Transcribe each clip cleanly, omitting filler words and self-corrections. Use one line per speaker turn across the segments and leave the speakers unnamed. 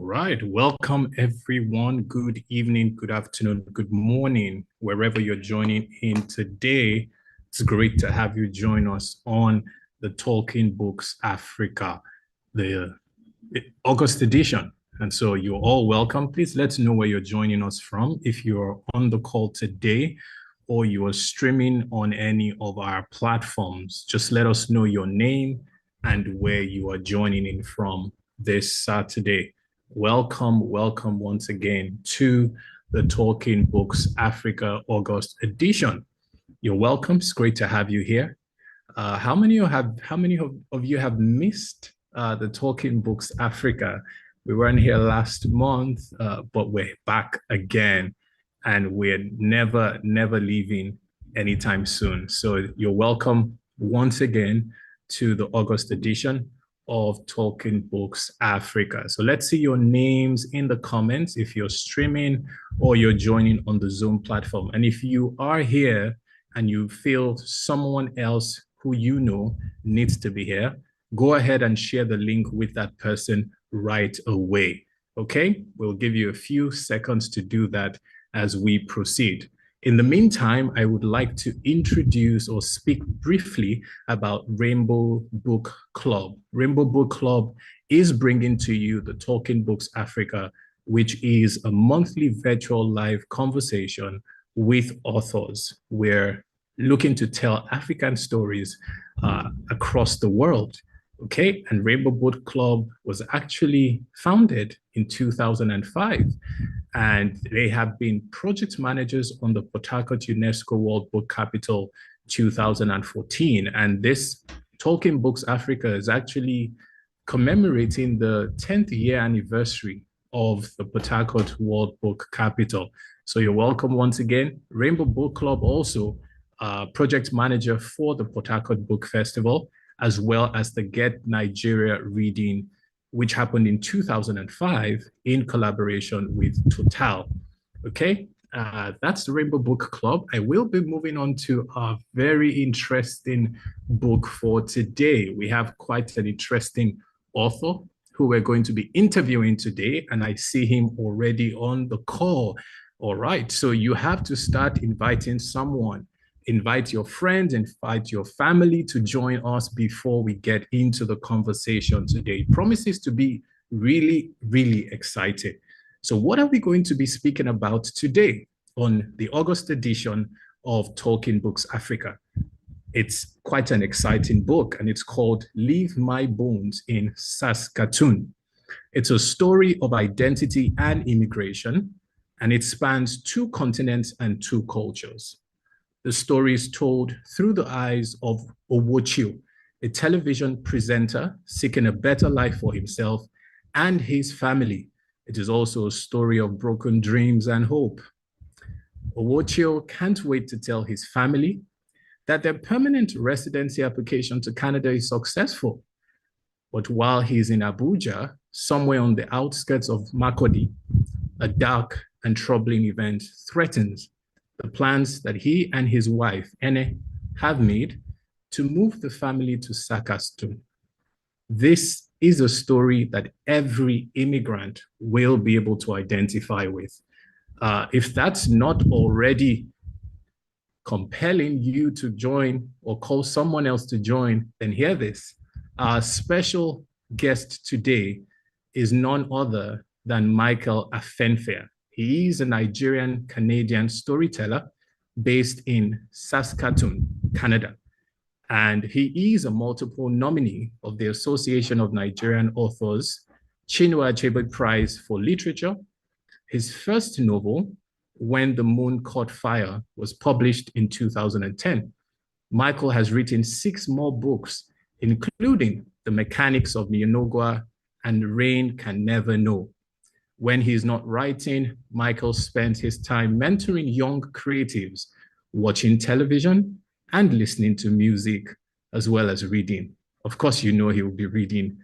right. Welcome, everyone. Good evening, good afternoon, good morning, wherever you're joining in today. It's great to have you join us on the Talking Books Africa, the August edition. And so you're all welcome. Please let us know where you're joining us from. If you're on the call today or you are streaming on any of our platforms, just let us know your name and where you are joining in from this Saturday. Welcome once again to the Talking Books Africa August edition. You're welcome. It's great to have you here. How many of you have missed the Talking Books Africa? We weren't here last month, but we're back again, and we're never leaving anytime soon. So you're welcome once again to the August edition of Talking Books Africa. So let's see your names in the comments if you're streaming or you're joining on the Zoom platform. And if you are here and you feel someone else who you know needs to be here, go ahead and share the link with that person right away. Okay? We'll give you a few seconds to do that as we proceed. In the meantime, I would like to introduce or speak briefly about Rainbow Book Club. Rainbow Book Club is bringing to you the Talking Books Africa, which is a monthly virtual live conversation with authors. We're looking to tell African stories across the world. Okay, and Rainbow Book Club was actually founded in 2005, and they have been project managers on the Port Harcourt UNESCO World Book Capital 2014. And this Talking Books Africa is actually commemorating the 10th year anniversary of the Port Harcourt World Book Capital. So you're welcome once again. Rainbow Book Club also project manager for the Port Harcourt Book Festival, as well as the Get Nigeria Reading, which happened in 2005 in collaboration with Total. Okay, that's the Rainbow Book Club. I will be moving on to a very interesting book for today. We have quite an interesting author who we're going to be interviewing today, and I see him already on the call. All right, so you have to start inviting someone. Invite your friends, invite your family to join us before we get into the conversation today. It promises to be really exciting. So what are we going to be speaking about today on the August edition of Talking Books Africa? It's quite an exciting book, and it's called Leave My Bones in Saskatoon. It's a story of identity and immigration, and it spans 2 continents and 2 cultures. The story is told through the eyes of Owochio, a television presenter seeking a better life for himself and his family. It is also a story of broken dreams and hope. Owochio can't wait to tell his family that their permanent residency application to Canada is successful. But while he's in Abuja, somewhere on the outskirts of Makurdi, a dark and troubling event threatens the plans that he and his wife, Ene, have made to move the family to Saskatoon. This is a story that every immigrant will be able to identify with. If that's not already compelling you to join or call someone else to join, then hear this. Our special guest today is none other than Michael Afenfia. He is a Nigerian-Canadian storyteller based in Saskatoon, Canada. And he is a multiple nominee of the Association of Nigerian Authors Chinua Achebe Prize for Literature. His first novel, When the Moon Caught Fire, was published in 2010. Michael has written 6 more books, including The Mechanics of Mionogwa and Rain Can Never Know. When he's not writing, Michael spends his time mentoring young creatives, watching television, and listening to music, as well as reading. Of course, you know he will be reading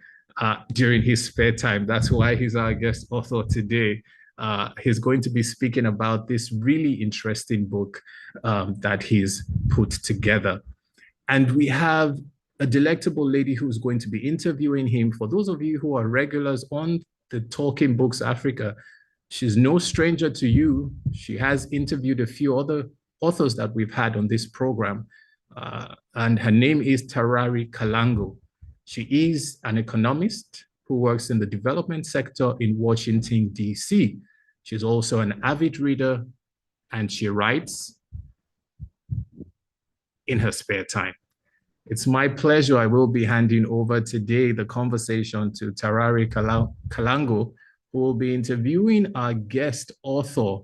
during his spare time. That's why he's our guest author today. He's going to be speaking about this really interesting book that he's put together. And we have a delectable lady who's going to be interviewing him. For those of you who are regulars on the Talking Books Africa. She's no stranger to you. She has interviewed a few other authors that we've had on this program. And her name is Tarari Kalango. She is an economist who works in the development sector in Washington, D.C. She's also an avid reader and she writes in her spare time. It's my pleasure. I will be handing over today the conversation to Tarari Kalango, who will be interviewing our guest author,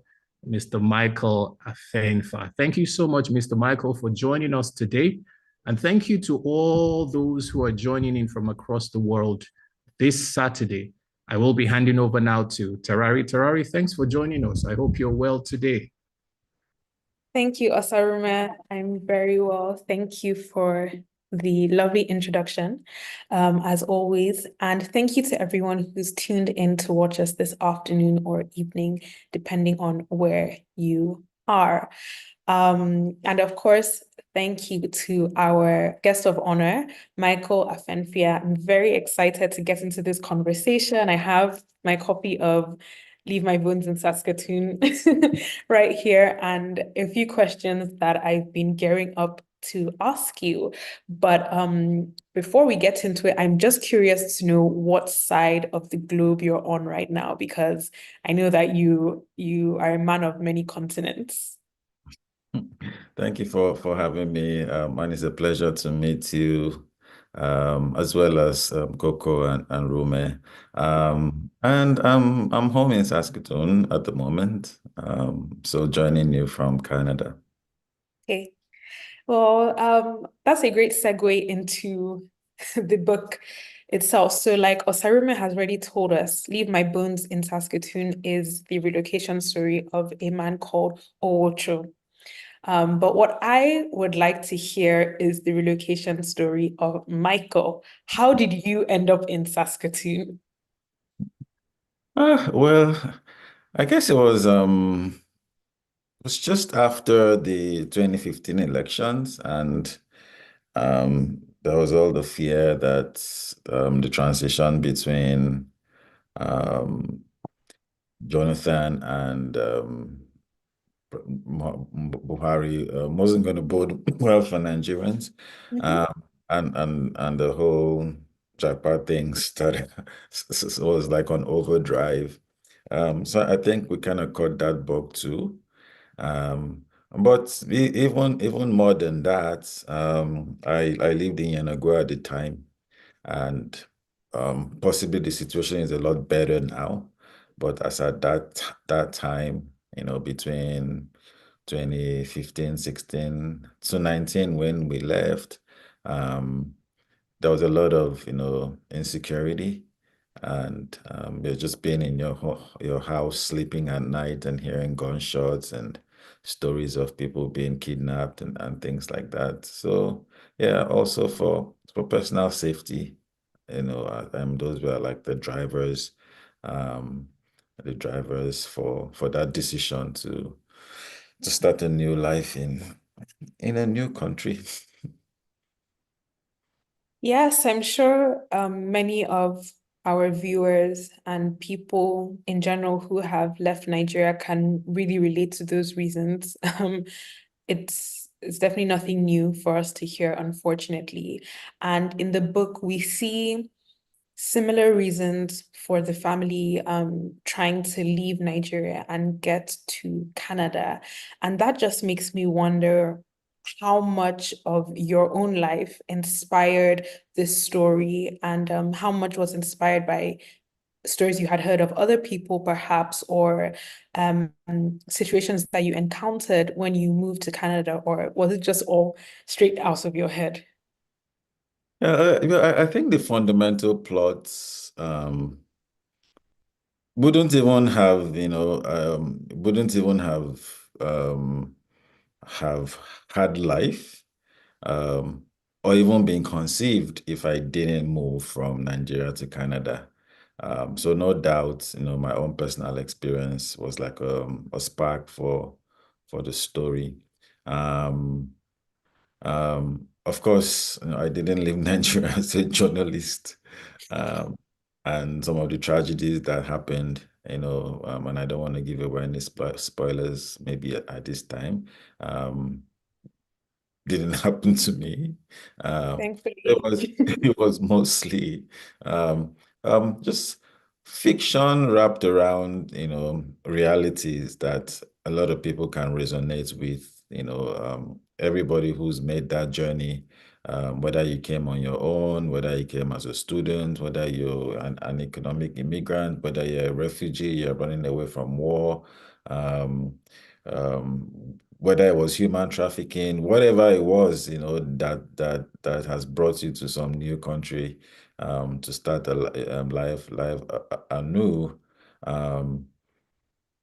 Mr. Michael Afenfia. Thank you so much, Mr. Michael, for joining us today. And thank you to all those who are joining in from across the world this Saturday. I will be handing over now to Tarari. Tarari, thanks for joining us. I hope you're well today.
Thank you, Osaruma. I'm very well. Thank you for the lovely introduction, as always. And thank you to everyone who's tuned in to watch us this afternoon or evening, depending on where you are. And of course, thank you to our guest of honor, Michael Afenfia. I'm very excited to get into this conversation. I have my copy of Leave My Bones in Saskatoon right here, and a few questions that I've been gearing up to ask you. But before we get into it, I'm just curious to know what side of the globe you're on right now, because I know that you are a man of many continents.
Thank you for having me. And it's a pleasure to meet you, as well as Coco and Rume. And I'm home in Saskatoon at the moment, so joining you from Canada.
Okay. Well, that's a great segue into the book itself. So, like Osaruma has already told us, Leave My Bones in Saskatoon is the relocation story of a man called Owocho. But what I would like to hear is the relocation story of Michael. How did you end up in Saskatoon?
Well, I guess it was just after the 2015 elections, and there was all the fear that the transition between um, Jonathan and Buhari wasn't going to bode well for Nigerians,
Mhm.
and the whole Japan thing started was like on overdrive. So I think we kind of caught that bug too. Um, but even more than that, I lived in Yanagua at the time, and possibly the situation is a lot better now. But as at that time, between 2015, 16 to 19, when we left, um, there was a lot of insecurity, and you're just being in your house, sleeping at night, and hearing gunshots and stories of people being kidnapped and things like that. So yeah, also for personal safety, those were like um, the drivers for that decision to start a new life in a new country.
Yes, I'm sure many of our viewers and people in general who have left Nigeria can really relate to those reasons. It's definitely nothing new for us to hear, unfortunately. And in the book, we see similar reasons for the family trying to leave Nigeria and get to Canada. And that just makes me wonder how much of your own life inspired this story, and how much was inspired by stories you had heard of other people, perhaps, or situations that you encountered when you moved to Canada, or was it just all straight out of your head?
I think the fundamental plots wouldn't even have, wouldn't even have had life, um, or even been conceived if I didn't move from Nigeria to Canada. So no doubt, my own personal experience was like a spark for the story. Um, of course, I didn't leave Nigeria as a journalist. Um, and some of the tragedies that happened, and I don't want to give away any spoilers maybe at this time. Didn't happen to me. It
Thankfully.
was it was mostly um, just fiction wrapped around, realities that a lot of people can resonate with. Everybody who's made that journey, whether you came on your own, whether you came as a student, whether you're an economic immigrant, whether you're a refugee, you're running away from war. Um, whether it was human trafficking, whatever it was, that has brought you to some new country, to start life anew. Um,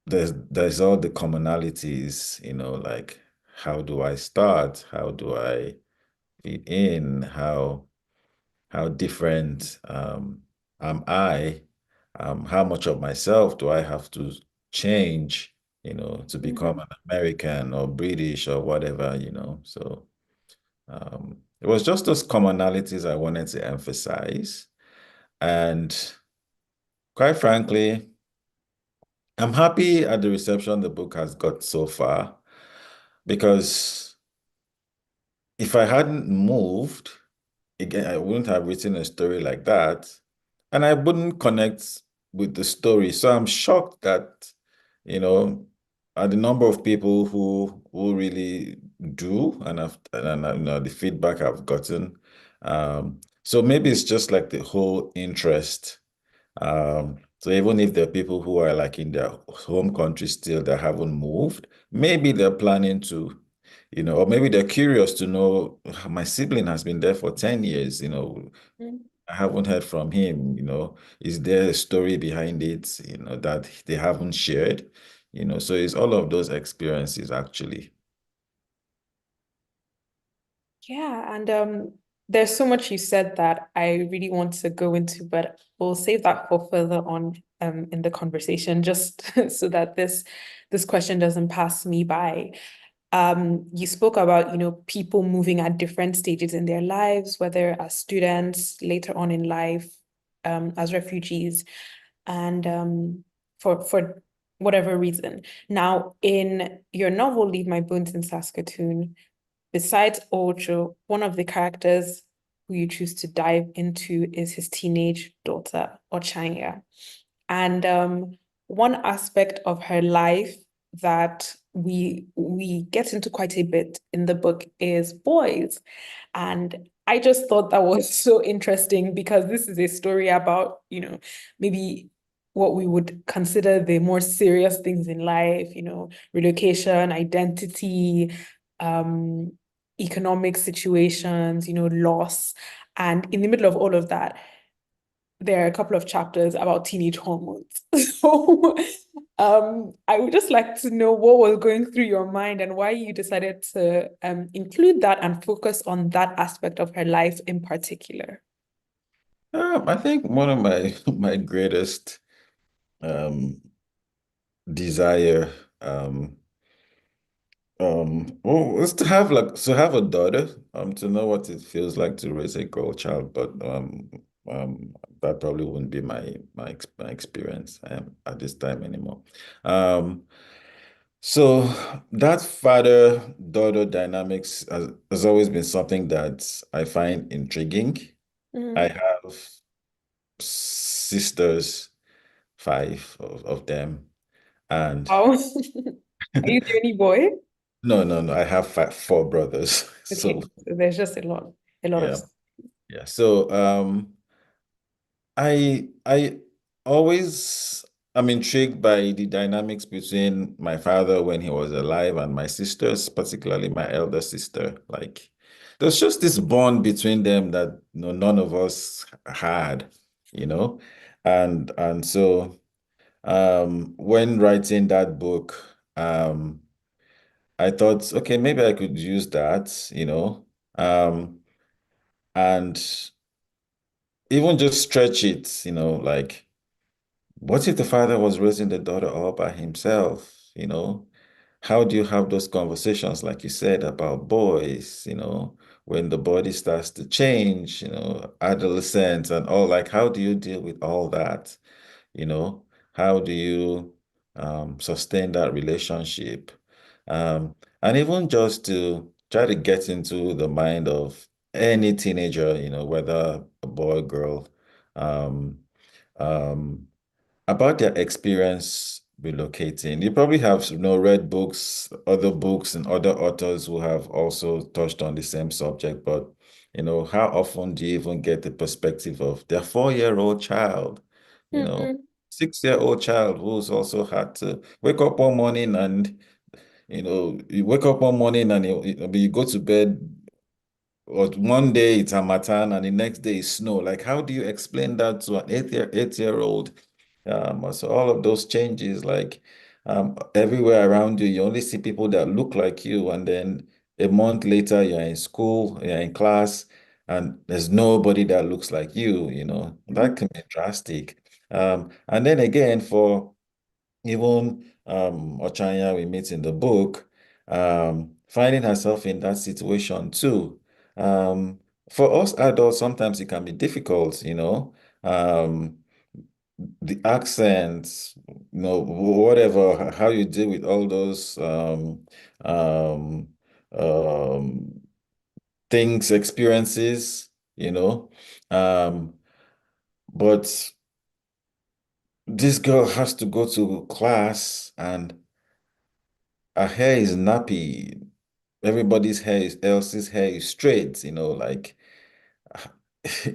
there's all the commonalities, like how do I start? How do I fit in? How different am I? How much of myself do I have to change, to become
Mhm.
an American or British or whatever, So it was just those commonalities I wanted to emphasize. And quite frankly, I'm happy at the reception the book has got so far because if I hadn't moved, again, I wouldn't have written a story like that, and I wouldn't connect with the story. So I'm shocked that, at the number of people who really do, and the feedback I've gotten. So maybe it's just like the whole interest. So even if there are people who are like in their home country still that haven't moved, maybe they're planning to, or maybe they're curious to know, my sibling has been there for 10 years,
Mhm.
I haven't heard from him, is there a story behind it, that they haven't shared, so it's all of those experiences actually.
Yeah, and there's so much you said that I really want to go into, but we'll save that for further on in the conversation, just so that this question doesn't pass me by. You spoke about, people moving at different stages in their lives, whether as students, later on in life, as refugees, and for whatever reason. Now, in your novel, Leave My Bones in Saskatoon, besides Ocho, one of the characters who you choose to dive into is his teenage daughter, Ochanya. And one aspect of her life that we get into quite a bit in the book is boys. And I just thought that was so interesting because this is a story about, maybe what we would consider the more serious things in life, relocation, identity, um, economic situations, loss. And in the middle of all of that, there are a couple of chapters about teenage hormones. So I would just like to know what was going through your mind and why you decided to include that and focus on that aspect of her life in particular.
I think one of my my greatest um, desire, well, is to have a daughter, to know what it feels like to raise a girl child, but that probably wouldn't be my experience at this time anymore. Um, so that father-daughter dynamics has always been something that I find intriguing. I
Mm.
have sisters, five of them, and
Oh, are you the only boy?
no, no, no, I have four brothers. So
Okay, so there's just a lot of
yeah, yeah. So I always am intrigued by the dynamics between my father when he was alive and my sisters, particularly my elder sister. Like there's just this bond between them that none of us had, you know? And so when writing that book, I thought, okay, maybe I could use that, and even just stretch it, like what if the father was raising the daughter all by himself, how do you have those conversations, like you said, about boys, when the body starts to change, adolescence and all, like, how do you deal with all that? You know, how do you sustain that relationship? And even just to try to get into the mind of any teenager, whether a boy, girl, um, um, about their experience relocating. You probably have, read books, other books and other authors who have also touched on the same subject, but how often do you even get the perspective of their 4-year-old child, you know,
Mm-mm.
6-year-old child who's also had to wake up one morning and, you wake up one morning and you go to bed or one day it's harmattan and the next day is snow. Like, how do you explain that to an eight-year-old? So all of those changes, like everywhere around you, you only see people that look like you, and then a month later, you're in school, you're in class, and there's nobody that looks like you. That can be drastic. And then again, for even Ochanya we meet in the book, finding herself in that situation too. Um, for us adults, sometimes it can be difficult, the accents, whatever, how you deal with all those um, um, things, experiences, you know. Um, but this girl has to go to class and her hair is nappy. Everybody's else's hair is straight, like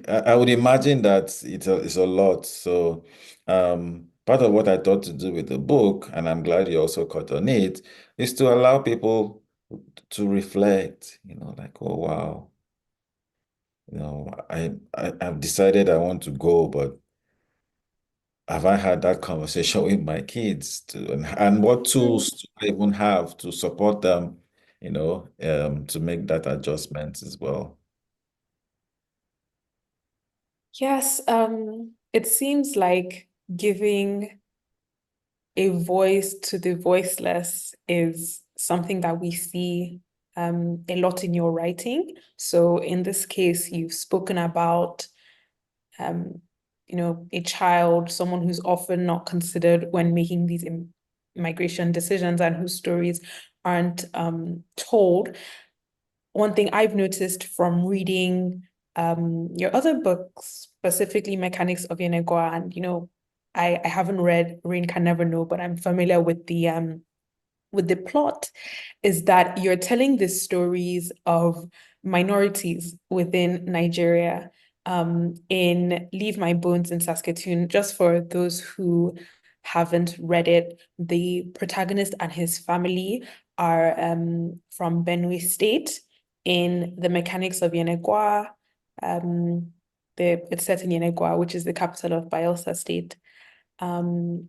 I would imagine that it's a lot. So part of what I thought to do with the book, and I'm glad you also caught on it, is to allow people to reflect, like, oh wow, I've decided I want to go, but have I had that conversation with my kids to, and what tools do I even have to support them, to make that adjustment as well?
Yes, it seems like giving a voice to the voiceless is something that we see a lot in your writing. So in this case, you've spoken about um, a child, someone who's often not considered when making these migration decisions and whose stories aren't told. One thing I've noticed from reading your other books, specifically Mechanics of Yenegua, and I haven't read Rain Can Never Know, but I'm familiar with the plot, is that you're telling the stories of minorities within Nigeria. In Leave My Bones in Saskatoon, just for those who haven't read it, the protagonist and his family are from Benue State. In The Mechanics of Yenegua, it's set in Yenegua, which is the capital of Bayelsa State. In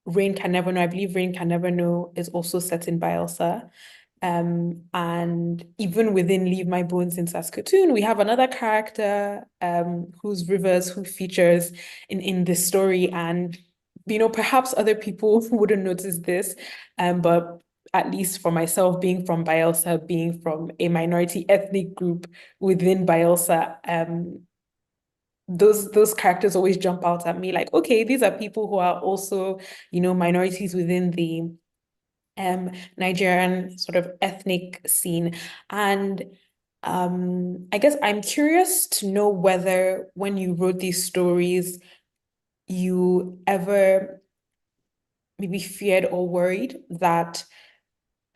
Rain Can Never Know, I believe Rain Can Never Know is also set in Bayelsa. And even within Leave My Bones in Saskatoon, we have another character who's Rivers, who features in this story. And perhaps other people wouldn't notice this, but at least for myself, being from Bayelsa, being from a minority ethnic group within Bayelsa, those characters always jump out at me, like, okay, these are people who are also minorities within the Nigerian sort of ethnic scene. And I guess I'm curious to know whether when you wrote these stories, you ever maybe feared or worried that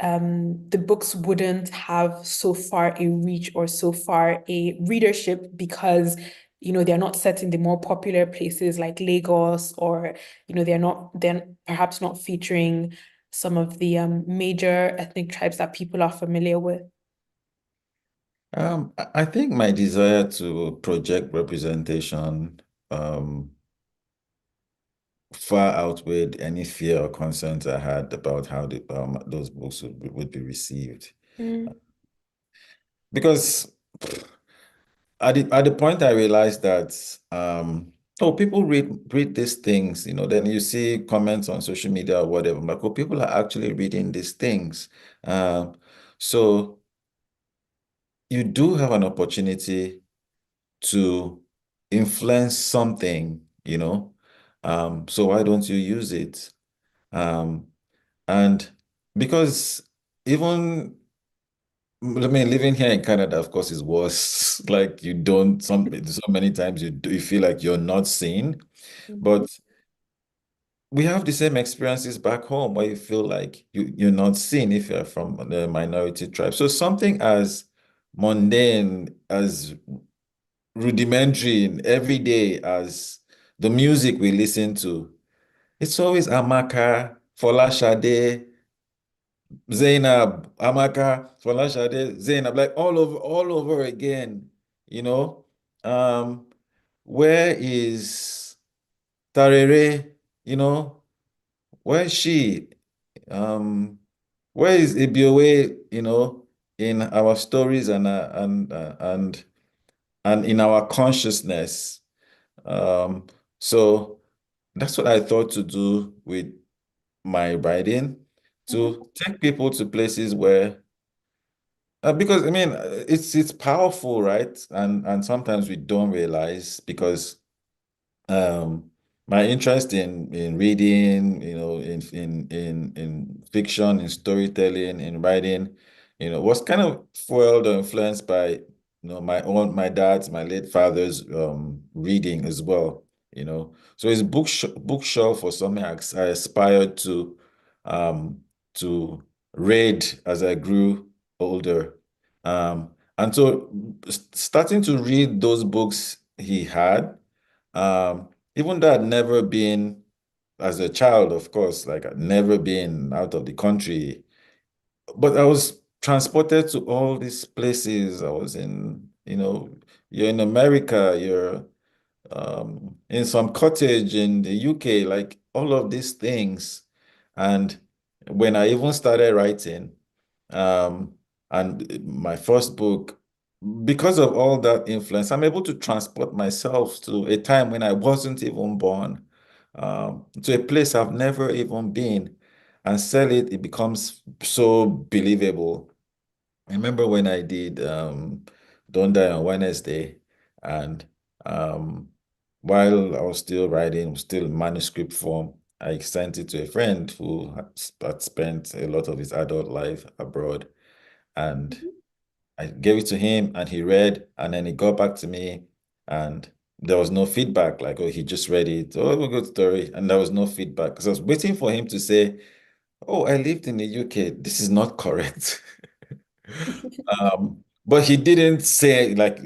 the books wouldn't have so far a reach or so far a readership because they're not set in the more popular places like Lagos, or they're perhaps not featuring some of the major ethnic tribes that people are familiar with.
I think my desire to project representation far outweighed any fear or concerns I had about how those books would be received.
Mm.
Because at the point I realized that oh, people read these things, then you see comments on social media or whatever. Like, oh, people are actually reading these things. So you do have an opportunity to influence something, so why don't you use it? Um, and because even I mean, living here in Canada, of course, is worse. Like you don't so many times you feel like you're not seen,
Mhm.
but we have the same experiences back home where you feel like you're not seen if you're from the minority tribe. So something as mundane, as rudimentary, and everyday as the music we listen to, it's always Amaka, Folashade, Zainab, Amaka, Folashade, Zainab, like all over again, you know. Um, where is Tarere? Where is she? Um, where is Ibiowe, in our stories and in our consciousness? Um, so that's what I thought to do with my writing,
Mhm.
to take people to places where because I mean it's powerful, right? And sometimes we don't realize because um my interest in reading, in fiction, in storytelling, in writing, was kind of fueled or influenced by my dad's, my late father's reading as well. So his bookshelf was something I aspired um to read as I grew older. And so starting to read those books he had, even though I'd never been, as a child, of course, like I'd never been out of the country, but I was transported to all these places. I was you're in America, you're in some cottage in the UK, like all of these things. And when I even started writing, um, and my first book, because of all that influence, I'm able to transport myself to a time when I wasn't even born, to a place I've never even been, and sell it. It becomes so believable. I remember when I did Don't Die on Wednesday, and um, while I was still writing, still in manuscript form, I sent it to a friend who had spent a lot of his adult life abroad. And I gave it to him, and he read, and then he got back to me, and there was no feedback, like, oh, he just read it. Oh, good story. And there was no feedback because I was waiting for him to say, oh, I lived in the UK. This is not correct. But he didn't say, like,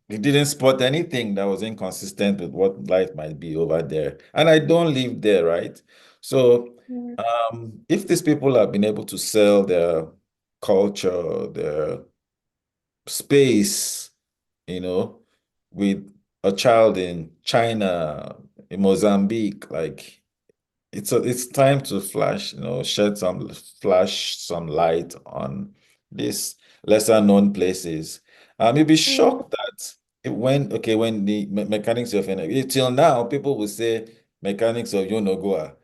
he didn't spot anything that was inconsistent with what life might be over there. And I don't live there, right? So,
Mm.
if these people have been able to sell their culture, their space, you know, with a child in China, in Mozambique, like it's time to flash some light on these lesser known places. You'll be
Mm.
shocked that when the mechanics of energy, till now, people will say mechanics of Yenagoa.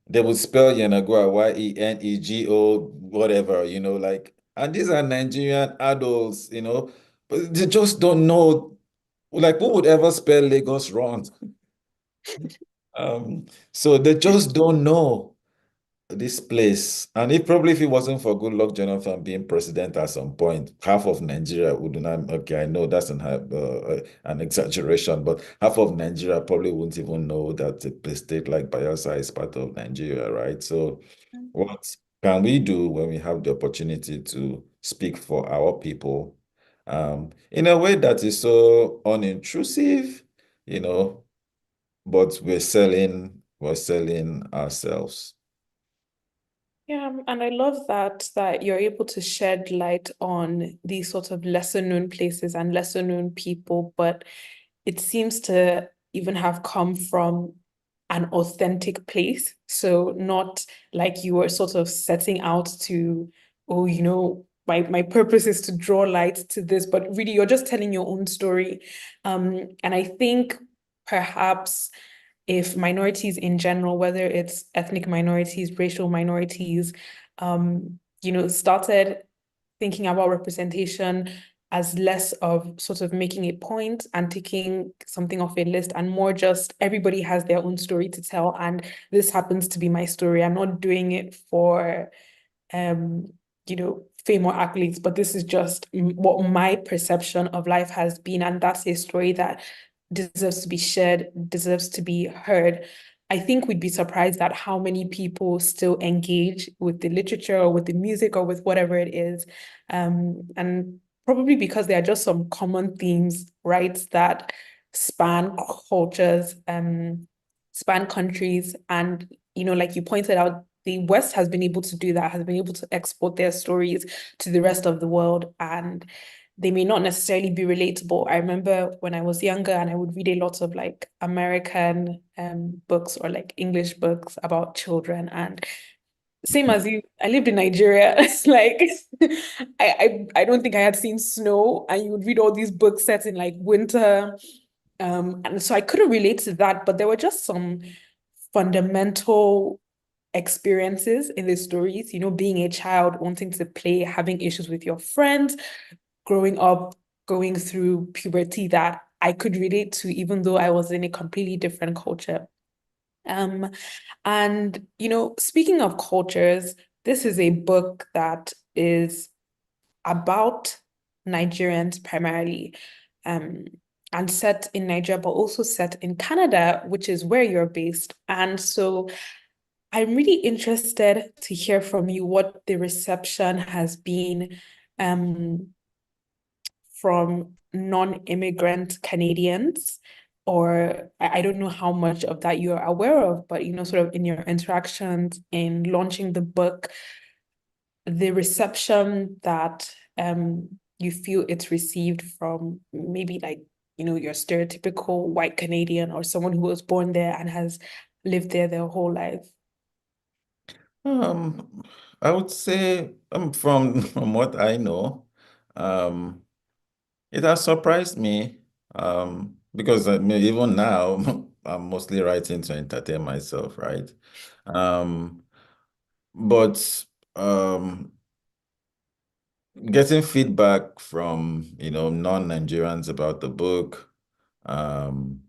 They would spell Yenagoa, Yenego, whatever, like, and these are Nigerian adults, but they just don't know, like, who would ever spell Lagos wrong? So they just don't know this place. And if it wasn't for Goodluck Jonathan being president at some point, half of Nigeria would not, okay, I know that's an exaggeration, but half of Nigeria probably wouldn't even know that a state like Bayelsa is part of Nigeria, right? So what can we do when we have the opportunity to speak for our people in a way that is so unintrusive, you know, but we're selling ourselves.
Yeah, and I love that you're able to shed light on these sort of lesser known places and lesser known people, but it seems to even have come from an authentic place. So not like you were sort of setting out to, oh, my purpose is to draw light to this, but really you're just telling your own story. And I think perhaps if minorities in general, whether it's ethnic minorities, racial minorities, started thinking about representation as less of sort of making a point and taking something off a list and more just everybody has their own story to tell. And this happens to be my story. I'm not doing it for, fame or accolades, but this is just what my perception of life has been. And that's a story that deserves to be shared, deserves to be heard. I think we'd be surprised at how many people still engage with the literature or with the music or with whatever it is. And probably because there are just some common themes, right, that span cultures, span countries. And, like you pointed out, the West has been able to do that, has been able to export their stories to the rest of the world. And they may not necessarily be relatable. I remember when I was younger and I would read a lot of like American books or like English books about children. And same as you, I lived in Nigeria. It's like I don't think I had seen snow, and you would read all these books set in like winter. And so I couldn't relate to that, but there were just some fundamental experiences in the stories, being a child, wanting to play, having issues with your friends, growing up, going through puberty that I could relate to, even though I was in a completely different culture. And speaking of cultures, this is a book that is about Nigerians primarily, um, and set in Nigeria, but also set in Canada, which is where you're based. And so I'm really interested to hear from you what the reception has been, from non-immigrant Canadians, or I don't know how much of that you're aware of, but sort of in your interactions in launching the book, the reception that you feel it's received from maybe like, your stereotypical white Canadian or someone who was born there and has lived there their whole life.
I would say from what I know, um, it has surprised me, because I mean, even now I'm mostly writing to entertain myself, right? Um, but getting feedback from non-Nigerians about the book, um,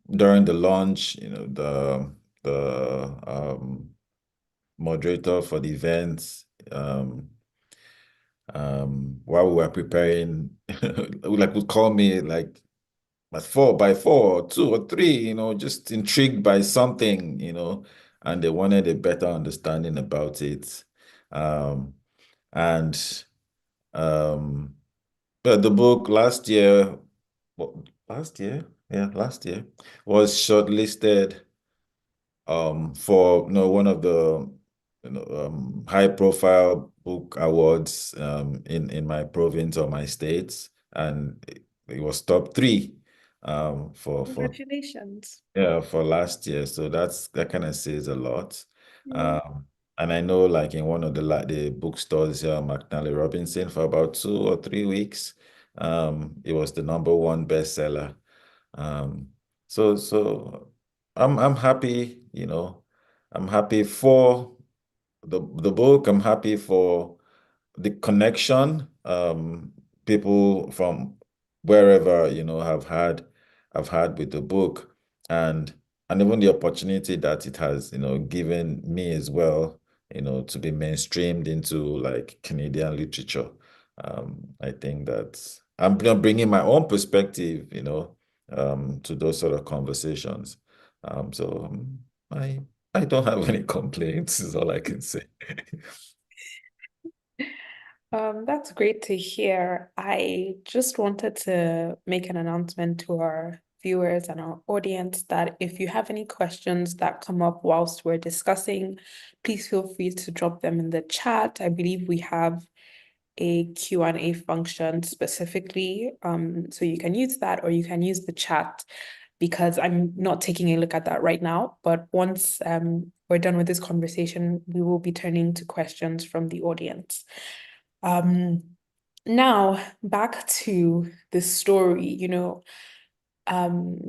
during the launch, the moderator for the event, while we were preparing, would call me like at 4 by 4, 2 or 3, just intrigued by something, and they wanted a better understanding about it. And um, but the book last year, last year, yeah, last year was shortlisted for one of the high profile book awards in my province or my states, and it was top 3 for
Congratulations.
yeah, for last year. So that kind of says a lot.
Mm.
And I know, like in one of the bookstores here, McNally Robinson, for about 2 or 3 weeks, it was the #1 bestseller. Um, so I'm happy, I'm happy for the book. I'm happy for the connection, people from wherever, have had with the book, and even the opportunity that it has, given me as well, to be mainstreamed into like Canadian literature. I think that I'm bringing my own perspective, to those sort of conversations. So I don't have any complaints, is all I can say.
That's great to hear. I just wanted to make an announcement to our viewers and our audience that if you have any questions that come up whilst we're discussing, please feel free to drop them in the chat. I believe we have a Q&A function specifically, so you can use that or you can use the chat, because I'm not taking a look at that right now. But once we're done with this conversation, we will be turning to questions from the audience. Now back to the story, um,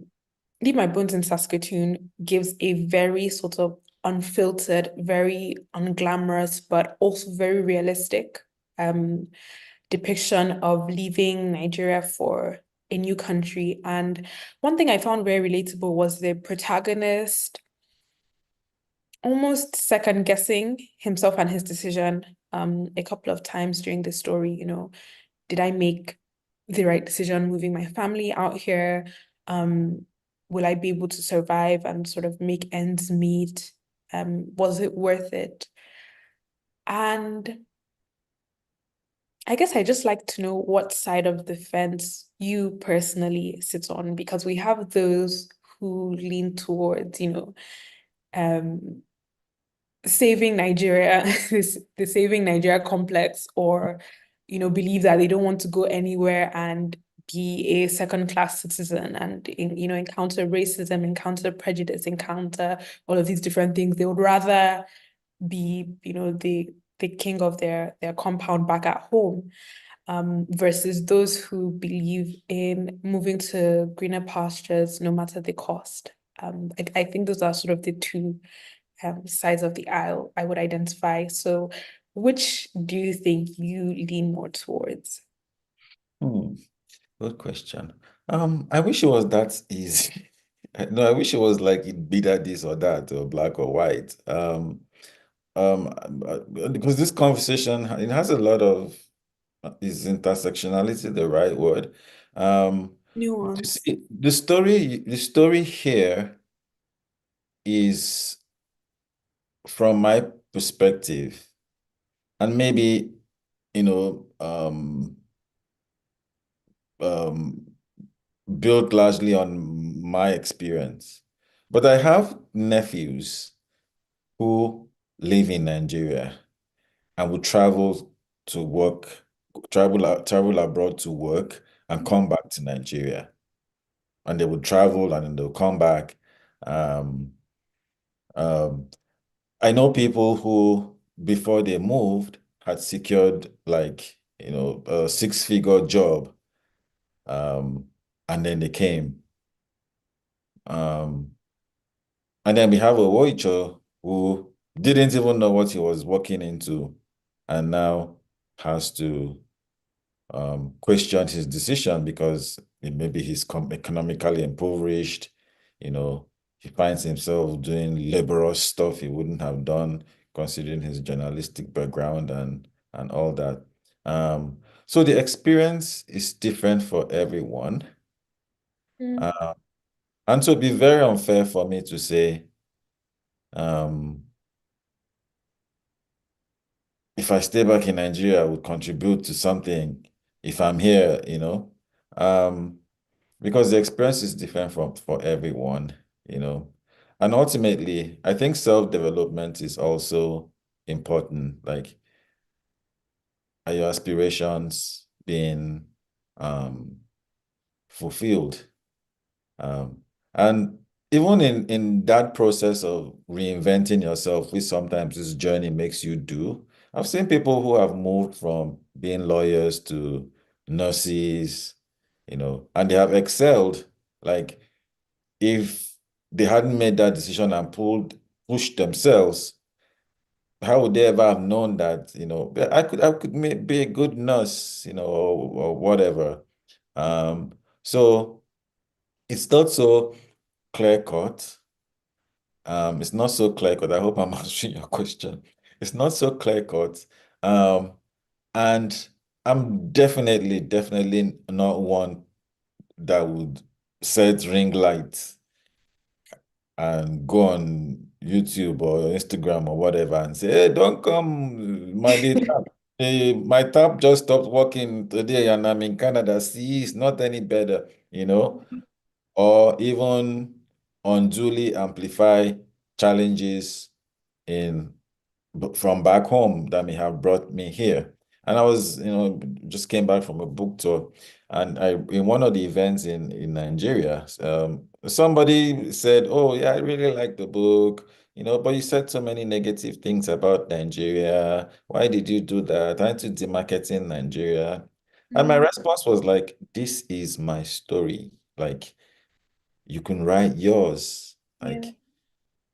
Leave My Bones in Saskatoon gives a very sort of unfiltered, very unglamorous, but also very realistic um, depiction of leaving Nigeria for a new country. And one thing I found very relatable was the protagonist almost second guessing himself and his decision a couple of times during the story. Did I make the right decision moving my family out here? Will I be able to survive and sort of make ends meet? Was it worth it? And I guess I just like to know what side of the fence you personally sit on, because we have those who lean towards, um, saving Nigeria, the saving Nigeria complex, or, believe that they don't want to go anywhere and be a second-class citizen and, encounter racism, encounter prejudice, encounter all of these different things. They would rather be, the king of their compound back at home, versus those who believe in moving to greener pastures no matter the cost. I think those are sort of the two sides of the aisle I would identify. So, which do you think you lean more towards?
Good question. I wish it was that easy. No, I wish it was like it'd be that this or that or black or white. Because this conversation it has a lot of is intersectionality the right word? You
Nuance.
see, the story here is from my perspective, and maybe you know, um, built largely on my experience. But I have nephews who live in Nigeria and would travel to work, travel abroad to work and come back to Nigeria. And they would travel and then they'll come back. Um, um, I know people who, before they moved, had secured like, a six-figure job, um, and then they came. Um, and then we have a Woicho who didn't even know what he was walking into and now has to question his decision because maybe he's economically impoverished. He finds himself doing laborious stuff he wouldn't have done considering his journalistic background and all that. So the experience is different for everyone.
Mm.
Uh, and so it'd be very unfair for me to say, um, if I stay back in Nigeria, I would contribute to something if I'm here. Um, because the experience is different for everyone, you know. And ultimately, I think self-development is also important. Like, are your aspirations being fulfilled? Um, and even in that process of reinventing yourself, which sometimes this journey makes you do, I've seen people who have moved from being lawyers to nurses, and they have excelled. Like if they hadn't made that decision and pushed themselves, how would they ever have known that, I could be a good nurse, or whatever. So it's not so clear cut. It's not so clear cut. I hope I'm answering your question. It's not so clear cut. Um, and I'm definitely not one that would set ring lights and go on YouTube or Instagram or whatever and say, hey, don't come, my tap just stopped working today and I'm in Canada. See, it's not any better, or even unduly amplify challenges in from back home that may have brought me here. And I was, just came back from a book tour, and in one of the events in Nigeria, somebody said, "Oh yeah, I really like the book, but you said so many negative things about Nigeria. Why did you do that? Aren't you demarketing Nigeria?" And my
Mm.
response was like, "This is my story. Like, you can write yours.
Yeah.
Like,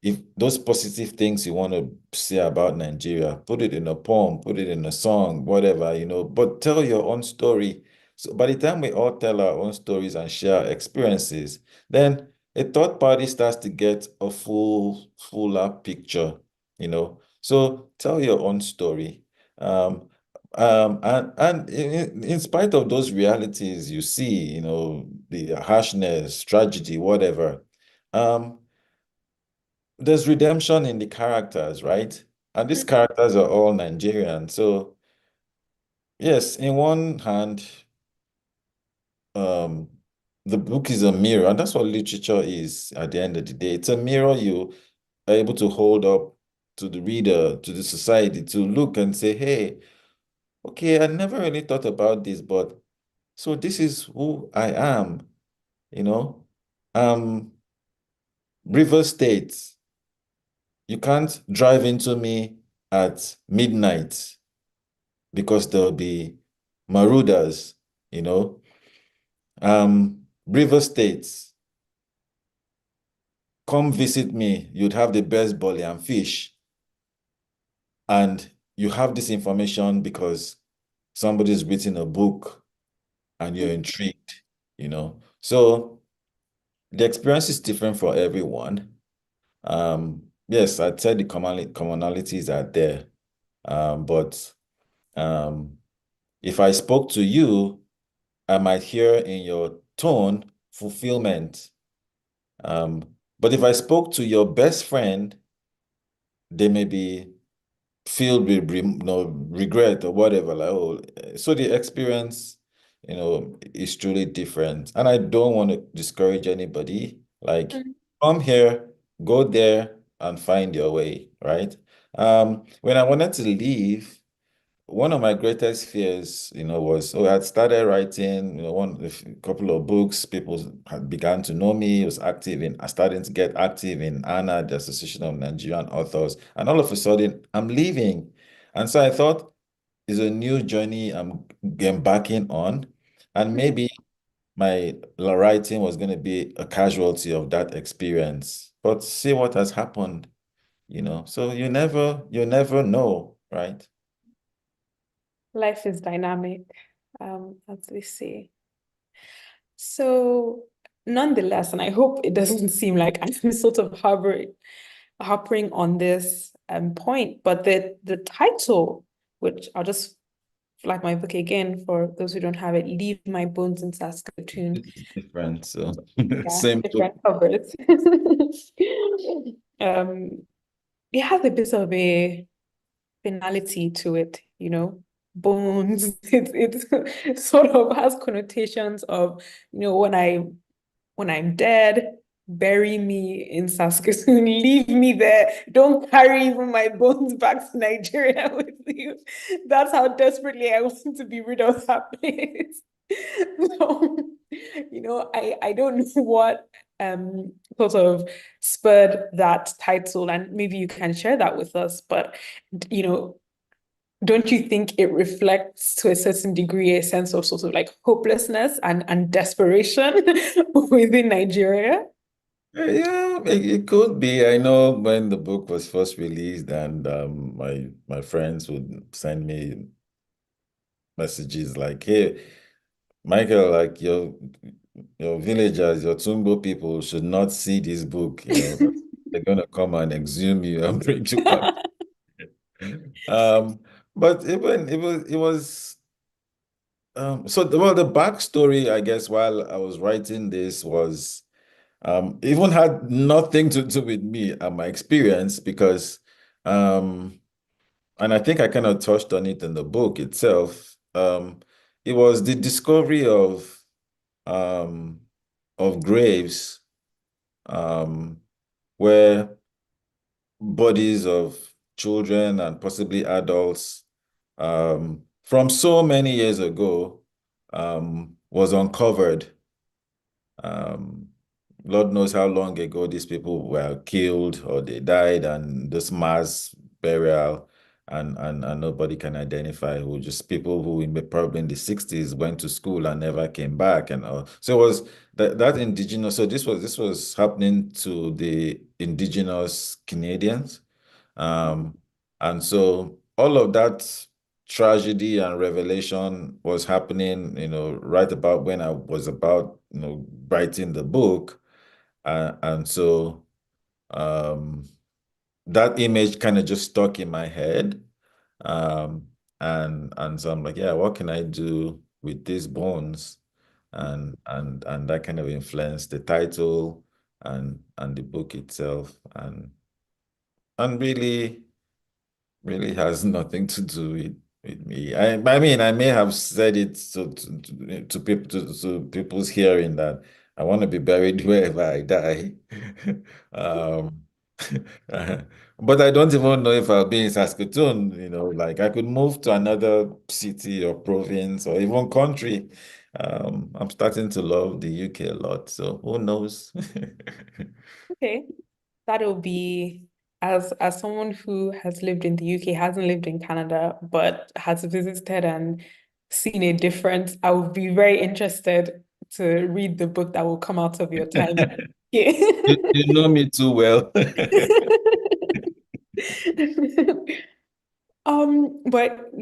if those positive things you want to say about Nigeria, put it in a poem, put it in a song, whatever, but tell your own story. So by the time we all tell our own stories and share our experiences, then a third party starts to get a fuller picture, So tell your own story. And in spite of those realities you see, the harshness, tragedy, whatever, um, there's redemption in the characters, right? And these characters are all Nigerian. So, yes, in one hand, um, the book is a mirror, and that's what literature is at the end of the day. It's a mirror you are able to hold up to the reader, to the society, to look and say, hey, okay, I never really thought about this, but so this is who I am, you know? Um, River State, you can't drive into me at midnight because there'll be marauders, you know. River States, come visit me. You'd have the best bully and fish. And you have this information because somebody's written a book and you're intrigued, So the experience is different for everyone. Yes, I'd say the commonalities are there. But if I spoke to you, I might hear in your tone fulfillment. But if I spoke to your best friend, they may be filled with regret or whatever. Like, oh, so the experience, is truly different. And I don't want to discourage anybody. Like, come here, go there, and find your way, right? When I wanted to leave, one of my greatest fears, was, I had started writing, a couple of books. People had begun to know me. I started to get active in ANA, the Association of Nigerian Authors, and all of a sudden, I'm leaving. And so I thought, it's a new journey I'm embarking on, and maybe my writing was going to be a casualty of that experience. But see what has happened, So you never know, right?
Life is dynamic, as they say. So, nonetheless, and I hope it doesn't seem like I'm sort of harping on this point, but the title, which I'll just flag my book again for those who don't have it, Leave My Bones in Saskatoon.
It's different, so
Yeah,
same book.
different covers. It has a bit of a finality to it, bones. It sort of has connotations of, when I'm dead, bury me in Saskatoon, leave me there. Don't carry even my bones back to Nigeria with you. That's how desperately I want to be rid of that place. So, I don't know what sort of spurred that title, and maybe you can share that with us, but don't you think it reflects to a certain degree a sense of sort of like hopelessness and desperation within Nigeria?
Yeah, it could be. I know when the book was first released, and my friends would send me messages like, "Hey, Michael, like your villagers, your Tumbo people should not see this book. They're gonna come and exhume you and bring you back." Um, but it was so the backstory, I guess, while I was writing this was even had nothing to do with me and my experience because and I think I kind of touched on it in the book itself. It was the discovery um of graves um where bodies of children and possibly adults from so many years ago was uncovered. Um, Lord knows how long ago these people were killed or they died, and this mass burial. and nobody can identify who, just people who probably in the 60s went to school and never came back and all. So it was that indigenous. So this was happening to the indigenous Canadians. And so all of that tragedy and revelation was happening, right about when I was about, writing the book. And so that image kind of just stuck in my head. Um, and so I'm like, yeah, what can I do with these bones? And that kind of influenced the title and the book itself. And really has nothing to do with me. I mean, I may have said it to people to people's hearing that I want to be buried wherever I die. Um, but I don't even know if I'll be in Saskatoon, like I could move to another city or province or even country. I'm starting to love the UK a lot, so who knows?
Okay. That'll be as someone who has lived in the UK, hasn't lived in Canada, but has visited and seen a difference. I would be very interested to read the book that will come out of your time. Yeah.
You know me too well.
But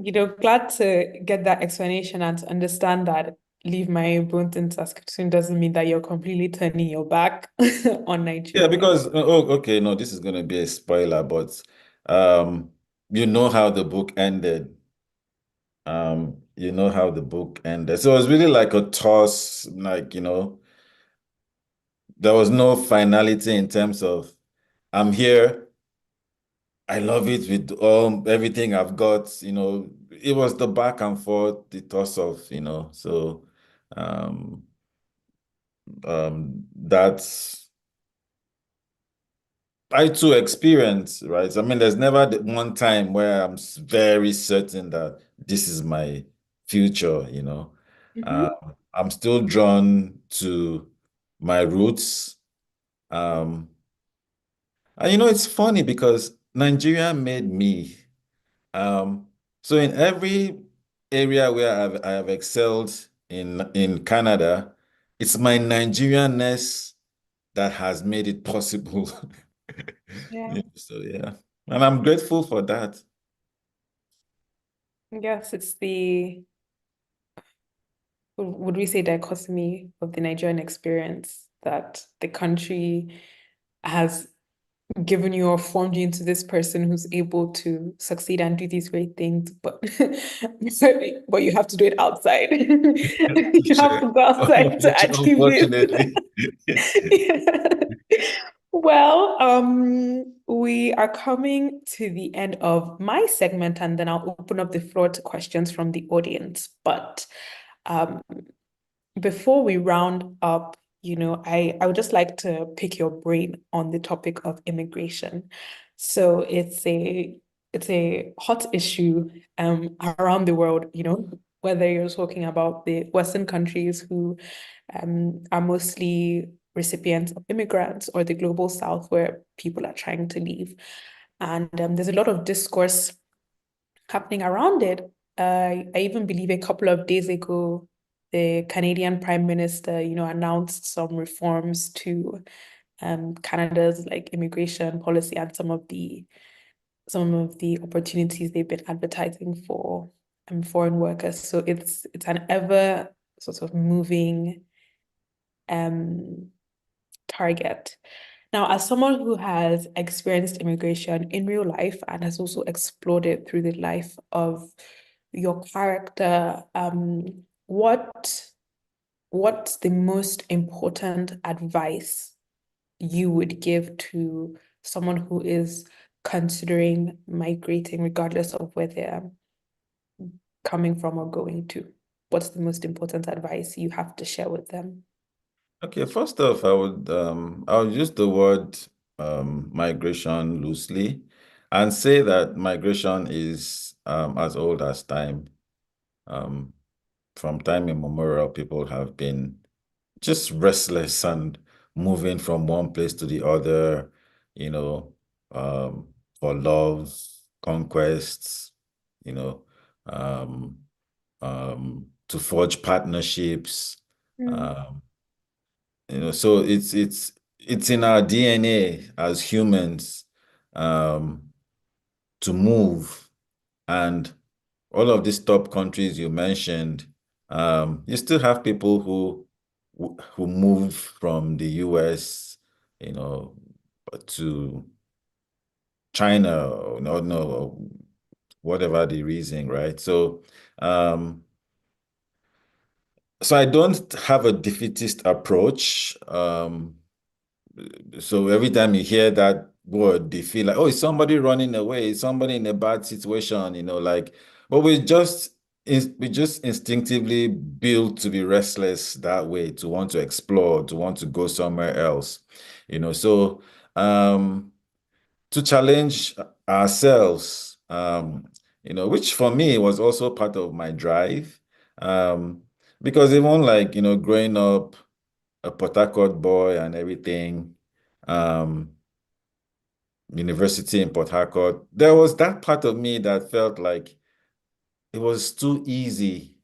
glad to get that explanation and to understand that leave my bones in Saskatoon doesn't mean that you're completely turning your back on
Yeah,
Nigeria.
because okay, no, this is going to be a spoiler, but um, you know how the book ended. You know how the book ended. So it was really like a toss, like, there was no finality in terms of I'm here, I love it with everything I've got, it was the back and forth, the toss of, so um that's I too experience, right? I mean, there's never one time where I'm very certain that this is my future,
Mhm.
I'm still drawn to my roots. Um, and it's funny because Nigeria made me. Um, so in every area where I have excelled in Canada, it's my Nigerianness that has made it possible.
Yeah.
Yeah, so yeah, and I'm grateful for that.
Yes, it's the, would we say, dichotomy of the Nigerian experience that the country has given you or formed you into this person who's able to succeed and do these great things, but but you have to do it outside. You have to go outside to achieve
Unfortunately.
it. Yeah. Well, we are coming to the end of my segment, and then I'll open up the floor to questions from the audience. But um, before we round up, I would just like to pick your brain on the topic of immigration. So it's a hot issue around the world, whether you're talking about the Western countries who are mostly recipients of immigrants or the global South where people are trying to leave. And there's a lot of discourse happening around it. I even believe a couple of days ago, the Canadian Prime Minister, announced some reforms to Canada's like immigration policy and some of the opportunities they've been advertising for foreign workers. So it's an ever sort of moving um target. Now, as someone who has experienced immigration in real life and has also explored it through the life of your character, what's the most important advice you would give to someone who is considering migrating, regardless of where they're coming from or going to? What's the most important advice you have to share with them?
Okay, first off, I would use the word migration loosely and say that migration is as old as time. Um, from time immemorial, people have been just restless and moving from one place to the other, you know, for love, conquests, to forge partnerships. Um, so it's in our DNA as humans to move. And all of these top countries you mentioned, you still have people who move from the US, to China, or no, whatever the reason, right? So I don't have a defeatist approach. So every time you hear that word, they feel like, oh, is somebody running away? Is somebody in a bad situation? But we just instinctively built to be restless that way, to want to explore, to want to go somewhere else. So to challenge ourselves, which for me was also part of my drive. Because even growing up a Port Harcourt boy and everything, um, university in Port Harcourt, there was that part of me that felt like it was too easy.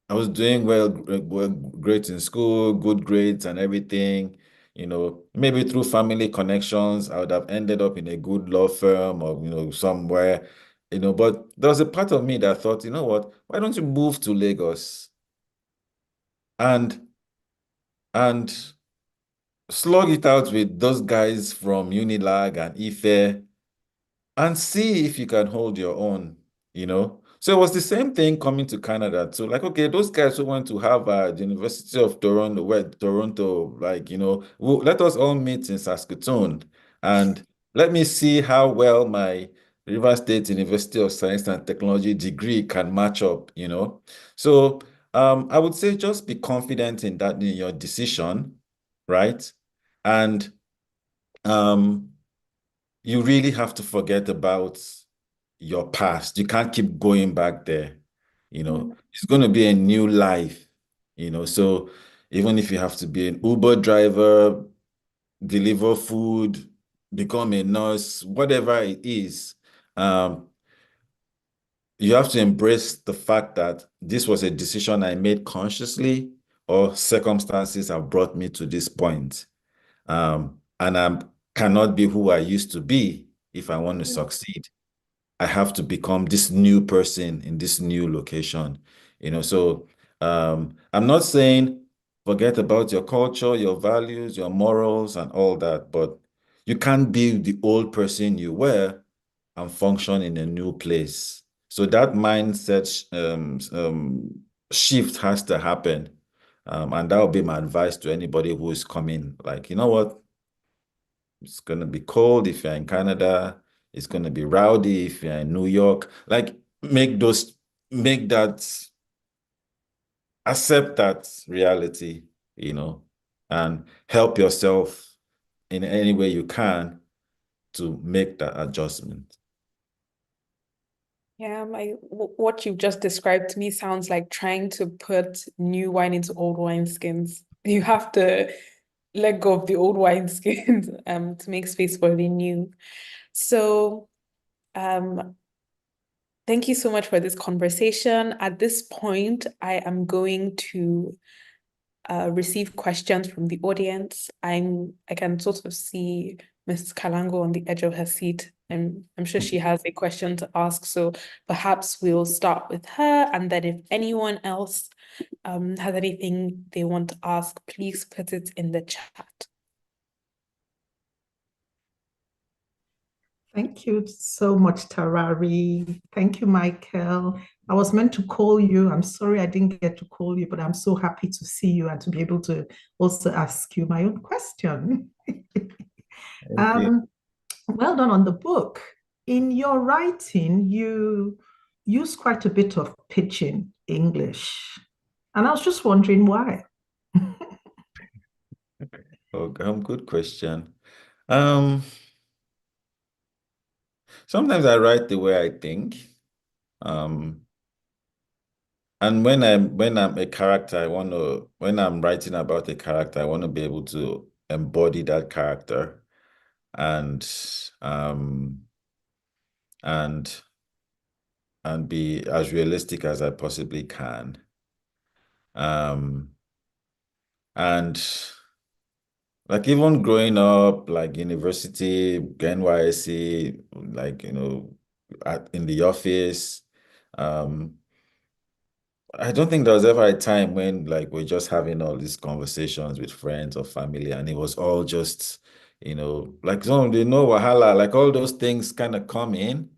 I was doing well, great in school, good grades and everything. Maybe through family connections, I would have ended up in a good law firm or, somewhere, but there was a part of me that thought, you know what, why don't you move to Lagos and and slug it out with those guys from Unilag and Ife and see if you can hold your own. So it was the same thing coming to Canada too. Like, okay, those guys who went to Harvard, University of Toronto, Toronto, let us all meet in Saskatoon and let me see how well my River State University of Science and Technology degree can match up. So I would say just be confident in that in your decision, right? And um, you really have to forget about your past. You can't keep going back there. It's going to be a new life. So even if you have to be an Uber driver, deliver food, become a nurse, whatever it is, you have to embrace the fact that this was a decision I made consciously or circumstances have brought me to this point. And I cannot be who I used to be if I want to succeed. I have to become this new person in this new location. So I'm not saying forget about your culture, your values, your morals, and all that, but you can't be the old person you were and function in a new place. So that mindset shift has to happen. And that would be my advice to anybody who is coming. Like, you know what? It's going to be cold if you're in Canada. It's going to be rowdy if you're in New York. Like, make that, accept that reality, and help yourself in any way you can to make that adjustment.
Yeah, what you've just described to me sounds like trying to put new wine into old wine skins. You have to let go of the old wine skins to make space for the new. So thank you so much for this conversation. At this point, I am going to receive questions from the audience. I can sort of see Mrs. Kalango on the edge of her seat. I'm sure she has a question to ask, so perhaps we'll start with her, and then if anyone else has anything they want to ask, please put it in the chat.
Thank you so much, Tarari. Thank you, Michael. I was meant to call you. I'm sorry I didn't get to call you, but I'm so happy to see you and to be able to also ask you my own question. Well done on the book. In your writing, you use quite a bit of pidgin English. And I was just wondering why.
Good question. Sometimes I write the way I think. And when I'm a character, when I'm writing about a character, I want to be able to embody that character. And and be as realistic as I possibly can. And like even growing up, like university, NYSC, like, in the office, I don't think there was ever a time when like we're just having all these conversations with friends or family, and it was all just, like some they know wahala, like all those things kind of come in.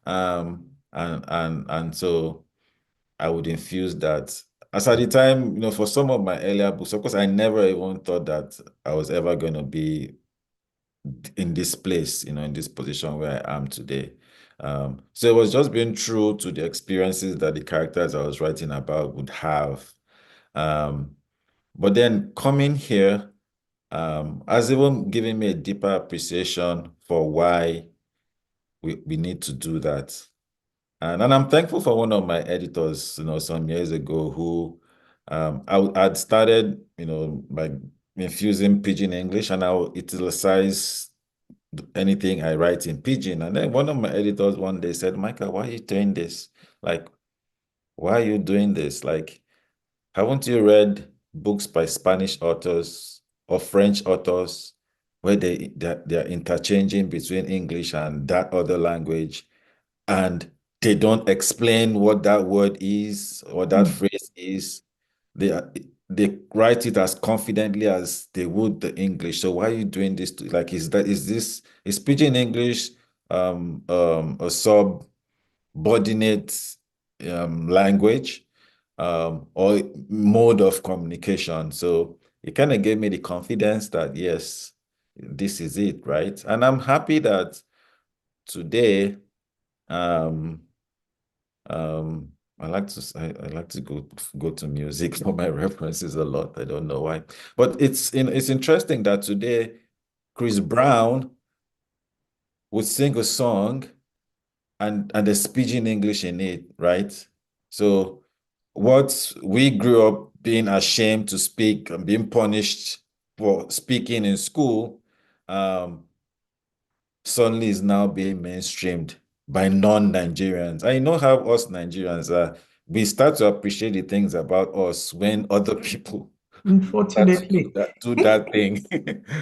And so I would infuse that. As at the time, for some of my earlier books, of course, I never even thought that I was ever going to be in this place, in this position where I am today. So it was just being true to the experiences that the characters I was writing about would have. But then coming here has even given me a deeper appreciation for why we need to do that. And I'm thankful for one of my editors, some years ago who I'd started, by infusing Pidgin English, and I would italicize anything I write in Pidgin. And then one of my editors one day said, "Michael, why are you doing this? Like, why are you doing this? Like, haven't you read books by Spanish authors or French authors where they're interchanging between English and that other language, and they don't explain what that word is or that phrase is? They write it as confidently as they would the English. So why are you doing this? Like, is Pidgin English a subordinate language or mode of communication?" So it kind of gave me the confidence that yes, this is it, right? And I'm happy that today I like to go to music for my references a lot. I don't know why, but it's interesting that today Chris Brown would sing a song and there's pidgin English in it, right? So what we grew up being ashamed to speak and being punished for speaking in school, suddenly is now being mainstreamed by non-Nigerians. I know how us Nigerians are. We start to appreciate the things about us when other people
Unfortunately.
do that thing.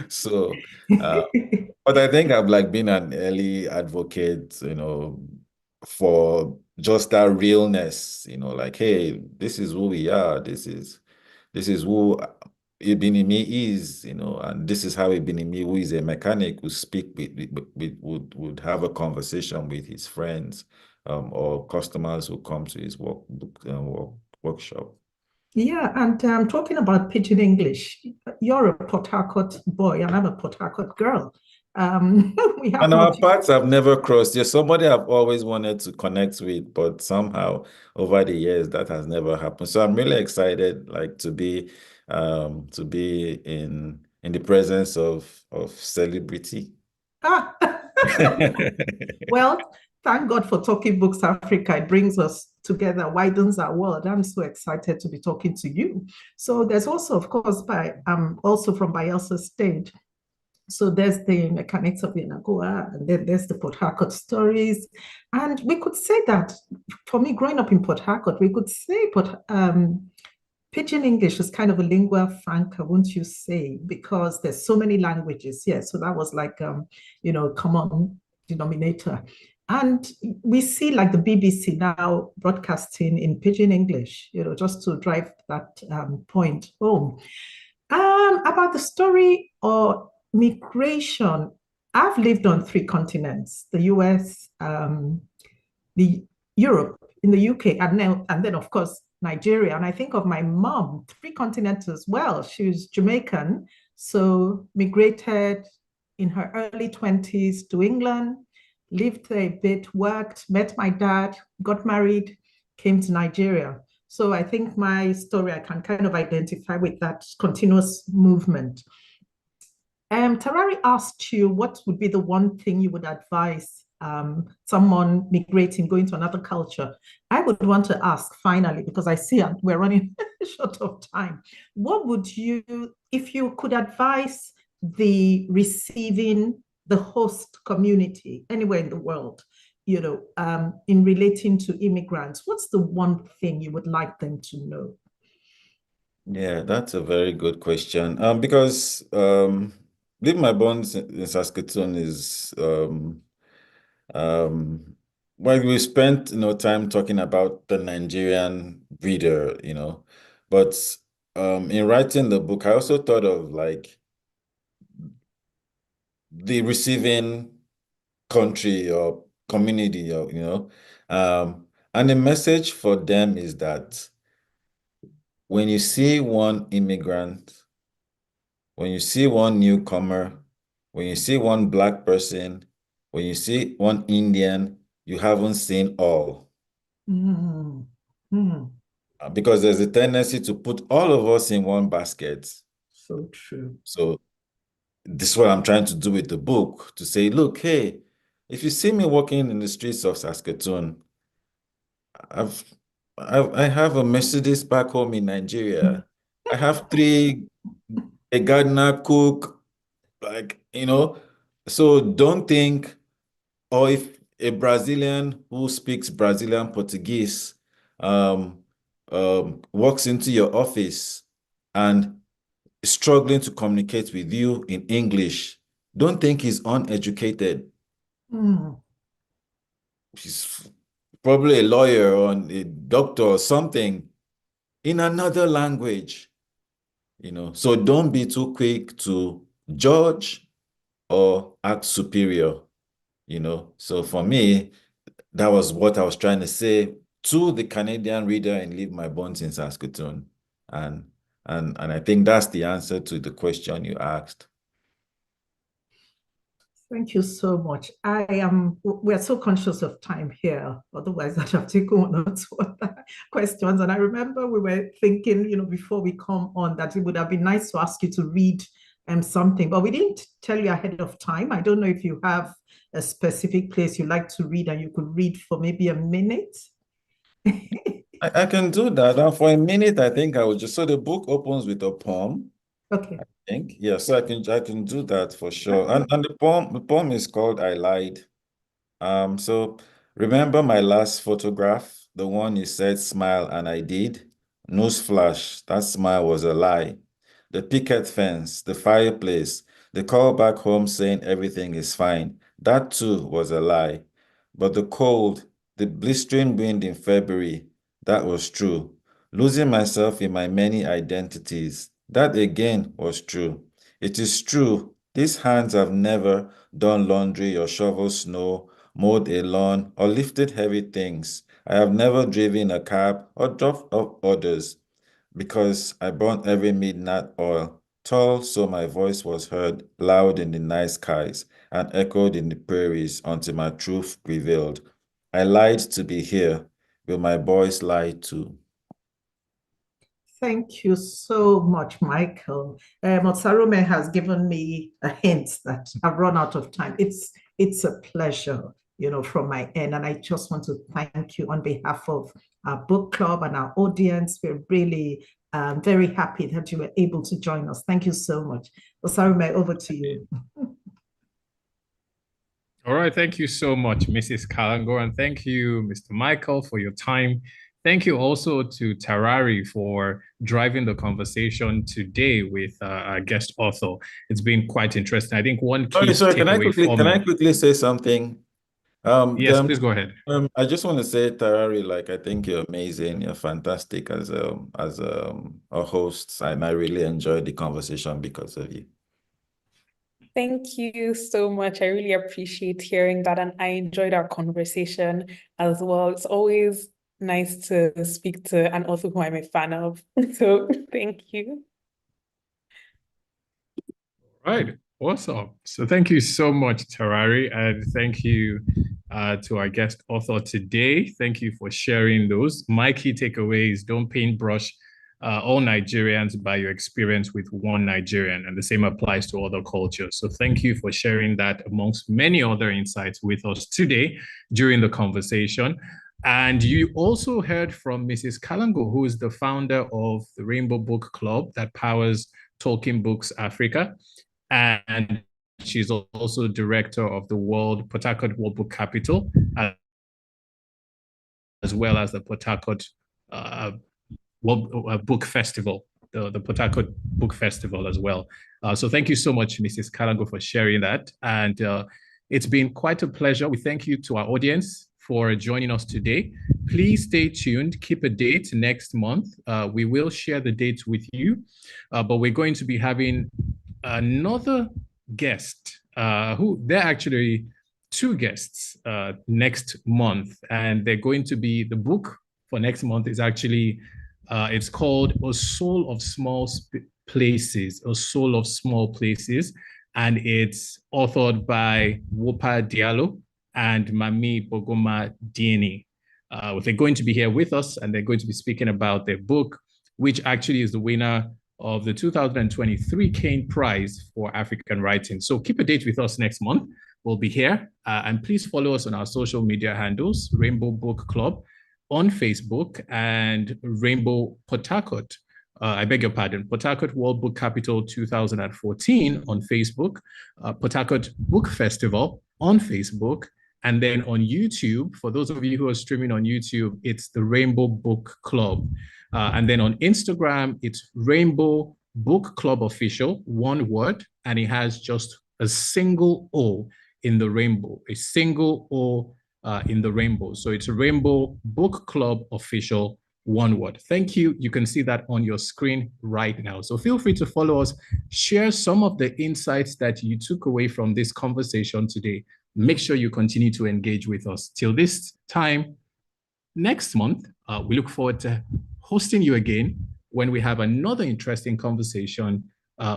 So, but I think I've like been an early advocate, for just that realness, like, hey, this is who we are. This is who Ibinimi is, and this is how Ibinimi, who is a mechanic, would speak would have a conversation with his friends or customers who come to his workshop.
Yeah, and talking about Pidgin English, you're a Port Harcourt boy and I'm a Port Harcourt girl. We have
And our
much.
paths have never crossed. You're somebody I've always wanted to connect with, but somehow over the years that has never happened. So I'm really excited, like to be in the presence of celebrity.
Ah. Well, thank God for Talking Books Africa. It brings us together, widens our world. I'm so excited to be talking to you. So there's also, of course, also from Bayelsa State. So there's the Mechanics of the Nagoa, and then there's the Port Harcourt stories. And we could say that, for me, growing up in Port Harcourt, we could say Pidgin English is kind of a lingua franca, wouldn't you say? Because there's so many languages here. So that was like, common denominator. And we see like the BBC now broadcasting in Pidgin English, just to drive that point home. About the story or migration, I've lived on 3 continents: the US, the Europe, in the UK, and then of course Nigeria. And I think of my mom, 3 continents as well. She was Jamaican, so migrated in her early 20s to England, lived there a bit, worked, met my dad, got married, came to Nigeria. So I think my story, I can kind of identify with that continuous movement. Tarari asked you, what would be the one thing you would advise someone migrating, going to another culture? I would want to ask finally, because I see we're running short of time. What would you, if you could advise the host community anywhere in the world, in relating to immigrants, what's the one thing you would like them to know?
Yeah, that's a very good question. Because Leave My Bones in Saskatoon is well, we spent time talking about the Nigerian reader, but in writing the book, I also thought of like the receiving country or community, and the message for them is that when you see one immigrant, when you see one newcomer, when you see one Black person, when you see one Indian, you haven't seen all.
Mm. Mm.
Because there's a tendency to put all of us in one basket.
So true.
So this is what I'm trying to do with the book, to say, look, hey, if you see me walking in the streets of Saskatoon, I have a Mercedes back home in Nigeria. I have a gardener, cook, so don't think, or if a Brazilian who speaks Brazilian Portuguese um, walks into your office and is struggling to communicate with you in English, don't think he's uneducated.
Mm.
He's probably a lawyer or a doctor or something in another language, So don't be too quick to judge or act superior, So for me, that was what I was trying to say to the Canadian reader in Leave My Bones in Saskatoon. And I think that's the answer to the question you asked.
Thank you so much. We're so conscious of time here. Otherwise, I'd have taken one or two other questions. And I remember we were thinking, before we come on, that it would have been nice to ask you to read something, but we didn't tell you ahead of time. I don't know if you have a specific place you like to read and you could read for maybe a minute.
I can do that. And for a minute, I think I would so the book opens with a poem.
Okay.
I think. Yeah, so I can do that for sure. And the poem is called I Lied. So remember my last photograph, the one you said smile and I did? Newsflash, that smile was a lie. The picket fence, the fireplace, the call back home saying everything is fine, that too was a lie. But the cold, the blistering wind in February, that was true. Losing myself in my many identities, that again was true. It is true, these hands have never done laundry or shoveled snow, mowed a lawn, or lifted heavy things. I have never driven a cab or dropped off orders because I burned every midnight oil, tall so my voice was heard loud in the night skies and echoed in the prairies until my truth prevailed. I lied to be here. Will my boys lie too?
Thank you so much, Michael. Osarume has given me a hint that I've run out of time. It's a pleasure, from my end. And I just want to thank you on behalf of our book club and our audience. We're really very happy that you were able to join us. Thank you so much. Osarume, over to you.
All right. Thank you so much, Mrs. Kalango. And thank you, Mr. Michael, for your time. Thank you also to Tarari for driving the conversation today with our guest author. It's been quite interesting. I think one key
Sorry, can I
takeaway
quickly say something?
Yes, please go ahead.
I just want to say, Tarari, I think you're amazing. You're fantastic as a host, and I really enjoyed the conversation because of you.
Thank you so much. I really appreciate hearing that, and I enjoyed our conversation as well. It's always nice to speak to an author who I'm a fan of. So thank you.
All right. Awesome. So thank you so much, Tarari, and thank you to our guest author today. Thank you for sharing those. My key takeaways: don't paintbrush all Nigerians by your experience with one Nigerian, and the same applies to other cultures. So thank you for sharing that amongst many other insights with us today during the conversation. And you also heard from Mrs. Kalango, who is the founder of the Rainbow Book Club that powers Talking Books Africa. And she's also director of the Port Harcourt World Book Capital, as well as the Port Harcourt Book Festival, the Port Harcourt Book Festival as well. So thank you so much, Mrs. Kalango, for sharing that. And it's been quite a pleasure. We thank you to our audience for joining us today. Please stay tuned. Keep a date next month. We will share the dates with you, but we're going to be having another guest they're actually two guests next month, and they're going to be, the book for next month is actually it's called A Soul of Small Places, A Soul of Small Places, and it's authored by Wopa Diallo and Mami Bogoma Dieni. They're going to be here with us, and they're going to be speaking about their book, which actually is the winner of the 2023 Kane Prize for African Writing. So keep a date with us next month. We'll be here. And please follow us on our social media handles, Rainbow Book Club on Facebook and Rainbow Port Harcourt. I beg your pardon, Port Harcourt World Book Capital 2014 on Facebook, Port Harcourt Book Festival on Facebook, and then on YouTube, for those of you who are streaming on YouTube, it's the Rainbow Book Club. And then on Instagram, it's Rainbow Book Club Official, one word, and it has just a single O in the rainbow, a single O in the rainbow. So it's Rainbow Book Club Official, one word. Thank you. You can see that on your screen right now. So feel free to follow us, share some of the insights that you took away from this conversation today. Make sure you continue to engage with us. Till this time next month, we look forward to hosting you again when we have another interesting conversation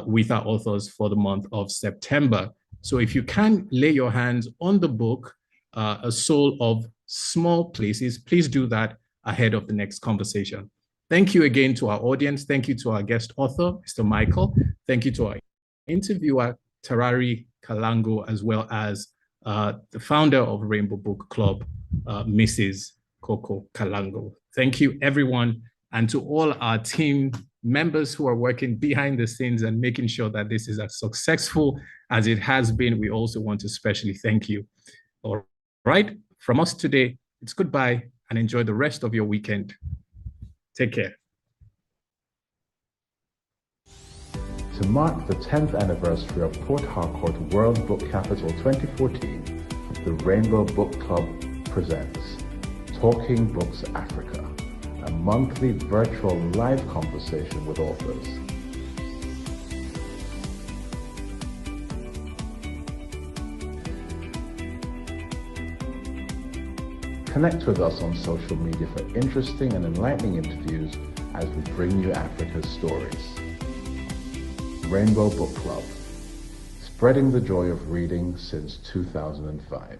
with our authors for the month of September. So if you can lay your hands on the book, A Soul of Small Places, please do that ahead of the next conversation. Thank you again to our audience. Thank you to our guest author, Mr. Michael. Thank you to our interviewer, Tarari Kalango, as well as the founder of Rainbow Book Club, Mrs. Coco Kalango. Thank you, everyone, and to all our team members who are working behind the scenes and making sure that this is as successful as it has been. We also want to especially thank you. All right, from us today, it's goodbye and enjoy the rest of your weekend. Take care.
To mark the 10th anniversary of Port Harcourt World Book Capital 2014, the Rainbow Book Club presents Talking Books Africa, a monthly virtual live conversation with authors. Connect with us on social media for interesting and enlightening interviews as we bring you Africa's stories. Rainbow Book Club, spreading the joy of reading since 2005.